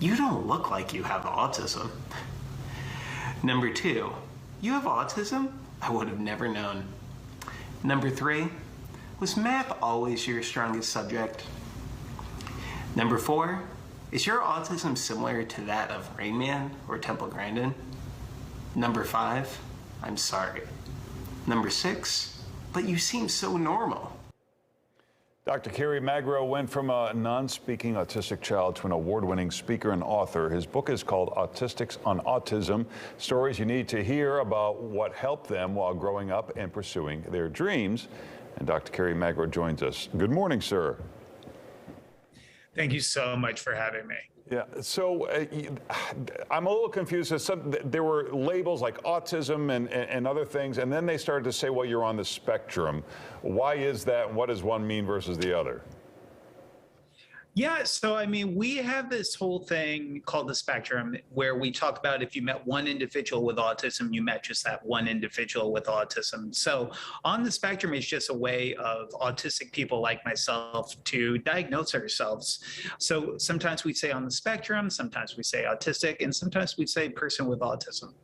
You don't look like you have autism. Number 2, you have autism? I would have never known. Number 3, was math always your strongest subject? Number 4, is your autism similar to that of Rain Man or Temple Grandin? Number 5, I'm sorry. Number 6, but you seem so normal. Dr. Kerry Magro went from a non-speaking autistic child to an award-winning speaker and author. His book is called Autistics on Autism, stories you need to hear about what helped them while growing up and pursuing their dreams. And Dr. Kerry Magro joins us. Good morning, sir. Thank you so much for having me. Yeah, so I'm a little confused. There were labels like autism and other things, and then they started to say, well, you're on the spectrum. Why is that? What does one mean versus the other? Yeah, so I mean, we have this whole thing called the spectrum where we talk about if you met one individual with autism, you met just that one individual with autism. So on the spectrum is just a way of autistic people like myself to diagnose ourselves. So sometimes we say on the spectrum, sometimes we say autistic, and sometimes we say person with autism.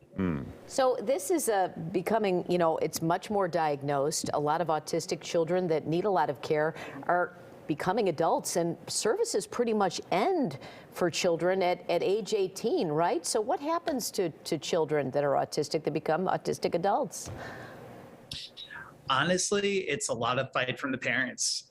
So this is becoming, it's much more diagnosed. A lot of autistic children that need a lot of care are becoming adults, and services pretty much end for children at age 18, right? So what happens to children that are autistic that become autistic adults? Honestly, it's a lot of fight from the parents.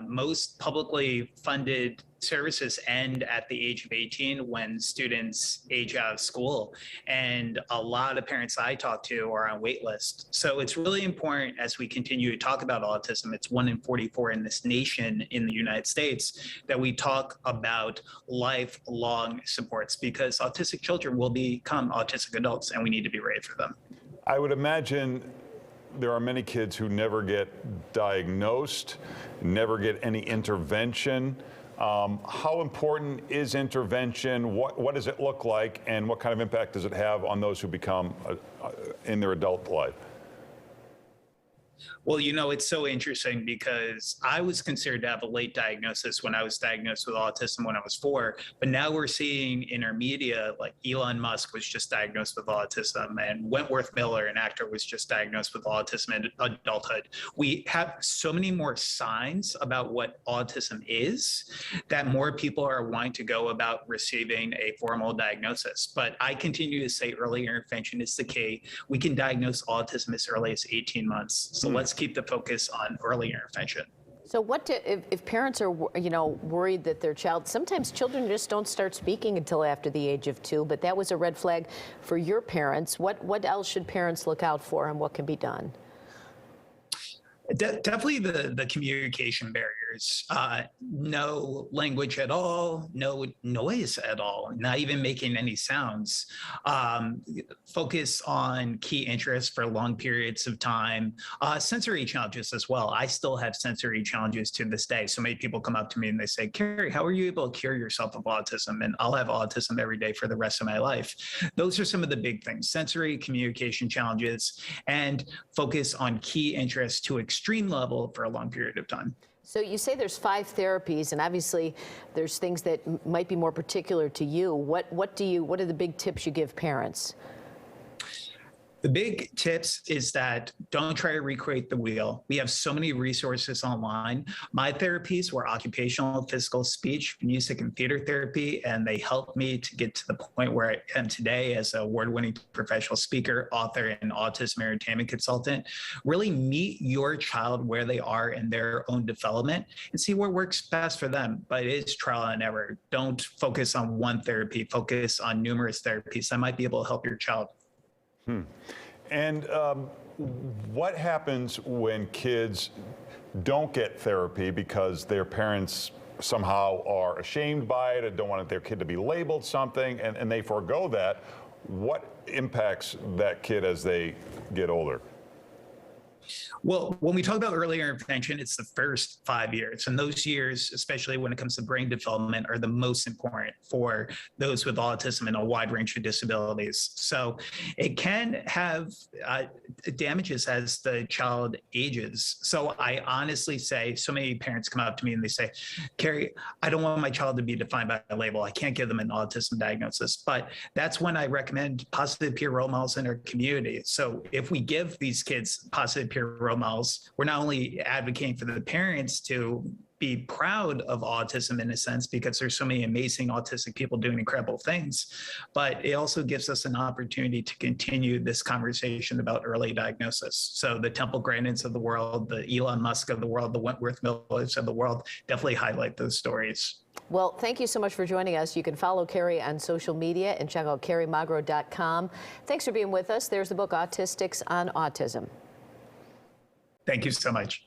Most publicly funded services end at the age of 18 when students age out of school. And a lot of parents I talk to are on wait list. So it's really important as we continue to talk about autism, it's 1 in 44 in this nation in the United States, that we talk about lifelong supports, because autistic children will become autistic adults and we need to be ready for them. I would imagine there are many kids who never get diagnosed, never get any intervention. How important is intervention? What does it look like? And what kind of impact does it have on those who become in their adult life? Well, it's so interesting because I was considered to have a late diagnosis when I was diagnosed with autism when I was 4. But now we're seeing in our media, like Elon Musk was just diagnosed with autism, and Wentworth Miller, an actor, was just diagnosed with autism in adulthood. We have so many more signs about what autism is that more people are wanting to go about receiving a formal diagnosis. But I continue to say early intervention is the key. We can diagnose autism as early as 18 months. So let's keep the focus on early intervention. So if parents are, worried that their child, sometimes children just don't start speaking until after the age of 2, but that was a red flag for your parents. What else should parents look out for, and what can be done? Definitely the communication barriers. No language at all, no noise at all, not even making any sounds. Focus on key interests for long periods of time. Sensory challenges as well. I still have sensory challenges to this day. So many people come up to me and they say, Kerry, how are you able to cure yourself of autism? And I'll have autism every day for the rest of my life. Those are some of the big things: sensory, communication challenges, and focus on key interests to extreme level for a long period of time. So you say there's 5 therapies, and obviously there's things that might be more particular to you. What are the big tips you give parents? The big tips is that don't try to recreate the wheel. We have so many resources online. My therapies were occupational, physical, speech, music, and theater therapy, and they helped me to get to the point where I am today as an award-winning professional speaker, author, and autism entertainment consultant. Really meet your child where they are in their own development and see what works best for them. But it is trial and error. Don't focus on one therapy. Focus on numerous therapies that might be able to help your child. And what happens when kids don't get therapy because their parents somehow are ashamed by it and don't want their kid to be labeled something, and they forego that? What impacts that kid as they get older? Well, when we talk about early intervention, it's the first 5 years. And those years, especially when it comes to brain development, are the most important for those with autism and a wide range of disabilities. So it can have damages as the child ages. So I honestly say, so many parents come up to me and they say, Kerry, I don't want my child to be defined by a label. I can't give them an autism diagnosis. But that's when I recommend positive peer role models in our community. So if we give these kids positive peer role models, we're not only advocating for the parents to be proud of autism in a sense, because there's so many amazing autistic people doing incredible things, but it also gives us an opportunity to continue this conversation about early diagnosis. So the Temple Grandins of the world, the Elon Musk of the world, the Wentworth Millers of the world definitely highlight those stories. Well, thank you so much for joining us. You can follow Kerry on social media and check out kerrymagro.com. Thanks for being with us. There's the book Autistics on Autism. Thank you so much.